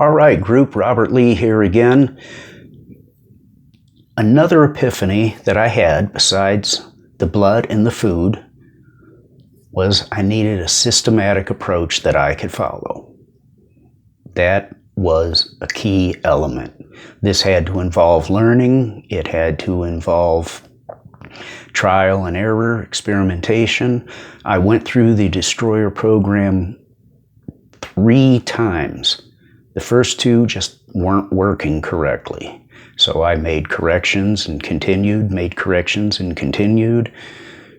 All right, group, Robert Lee here again. Another epiphany that I had, besides the blood and the food, was I needed a systematic approach that I could follow. That was a key element. This had to involve learning. It had to involve trial and error, experimentation. I went through the Destroyer program 3 times. The first 2 just weren't working correctly. So I made corrections and continued, made corrections and continued.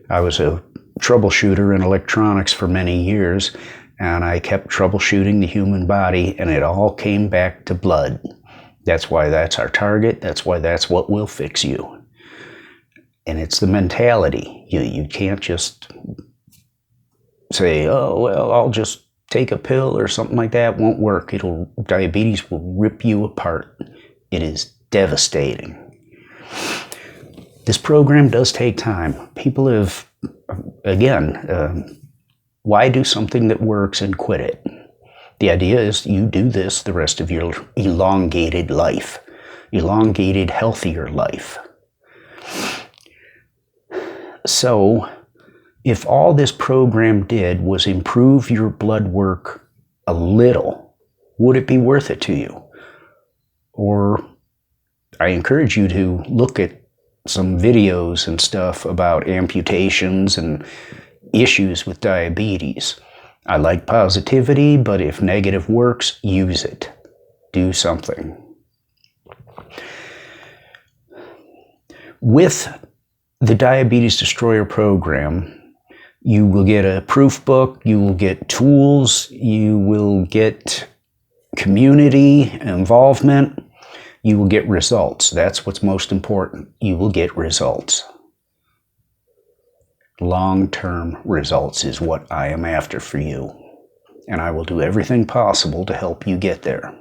I was a troubleshooter in electronics for many years, and I kept troubleshooting the human body, and it all came back to blood. That's why that's our target. That's why that's what will fix you. And it's the mentality. You can't just say, oh, well, I'll just take a pill or something like that. It won't work. Diabetes will rip you apart. It is devastating. This program does take time. People have, again, why do something that works and quit it? The idea is you do this the rest of your elongated life, elongated, healthier life. So, if all this program did was improve your blood work a little, would it be worth it to you? Or I encourage you to look at some videos and stuff about amputations and issues with diabetes. I like positivity, but if negative works, use it. Do something. With the Diabetes Destroyer program, you will get a proof book, you will get tools, you will get community involvement, you will get results. That's what's most important. You will get results. Long-term results is what I am after for you, and I will do everything possible to help you get there.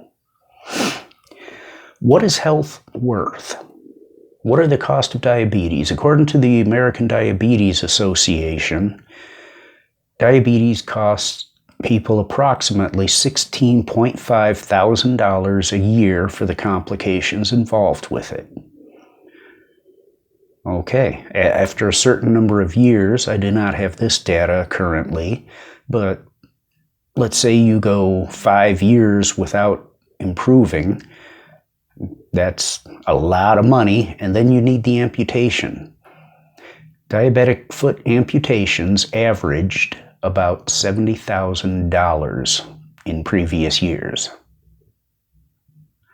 What is health worth? What are the costs of diabetes? According to the American Diabetes Association, diabetes costs people approximately $16.5 thousand a year for the complications involved with it. Okay, after a certain number of years, I do not have this data currently, but let's say you go 5 years without improving. That's a lot of money, and then you need the amputation. Diabetic foot amputations averaged about $70,000 in previous years.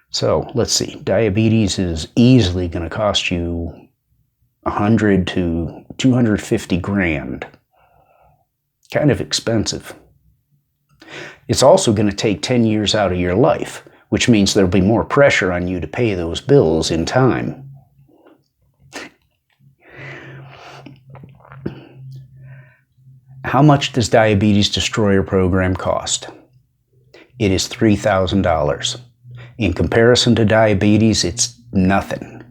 So let's see, diabetes is easily going to cost you $100 to $250 grand. Kind of expensive. It's also going to take 10 years out of your life, which means there'll be more pressure on you to pay those bills in time. How much does Diabetes Destroyer program cost? It is $3,000. In comparison to diabetes, it's nothing.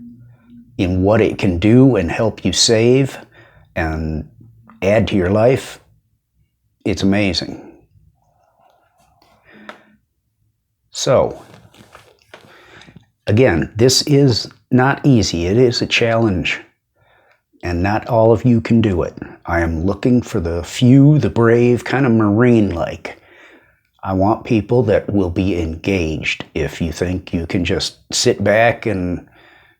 In what it can do and help you save and add to your life, it's amazing. So, again, this is not easy. It is a challenge, and not all of you can do it. I am looking for the few, the brave, kind of Marine-like. I want people that will be engaged. If you think you can just sit back and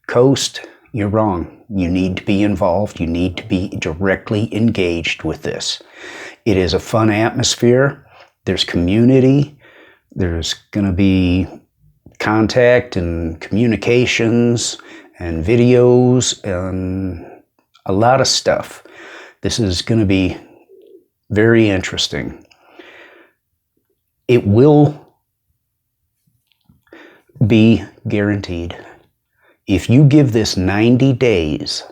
coast, you're wrong. You need to be involved. You need to be directly engaged with this. It is a fun atmosphere. There's community. There's going to be contact and communications and videos and a lot of stuff. This is going to be very interesting. It will be guaranteed. If you give this 90 days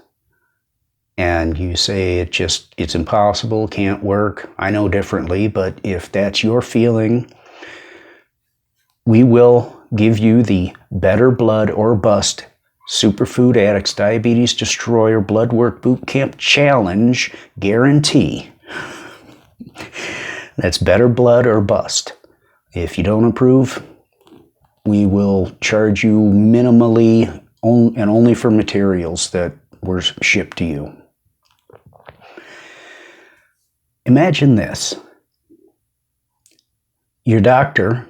and you say it's impossible, can't work, I know differently, but if that's your feeling, we will give you the Better Blood or Bust Superfood Addicts Diabetes Destroyer Blood Work Boot Camp Challenge guarantee. That's Better Blood or Bust. If you don't approve, we will charge you minimally and only for materials that were shipped to you. Imagine this. Your doctor,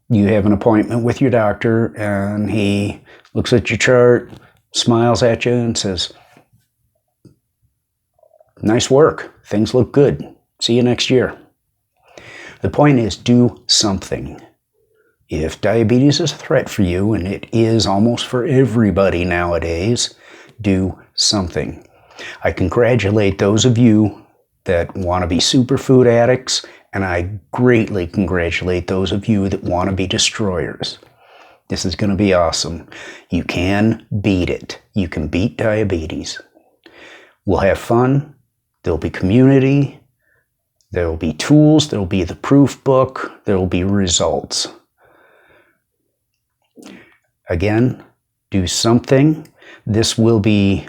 you have an appointment with your doctor, and he looks at your chart, smiles at you, and says, "Nice work. Things look good. See you next year." The point is, do something. If diabetes is a threat for you, and it is almost for everybody nowadays, do something. I congratulate those of you that want to be superfood addicts, and I greatly congratulate those of you that want to be destroyers. This is going to be awesome. You can beat it. You can beat diabetes. We'll have fun. There'll be community. There'll be tools. There'll be the proof book. There'll be results. Again, do something. This will be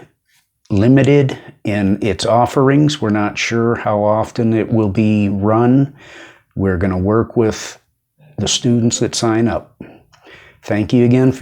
limited in its offerings. We're not sure how often it will be run. We're going to work with the students that sign up. Thank you again for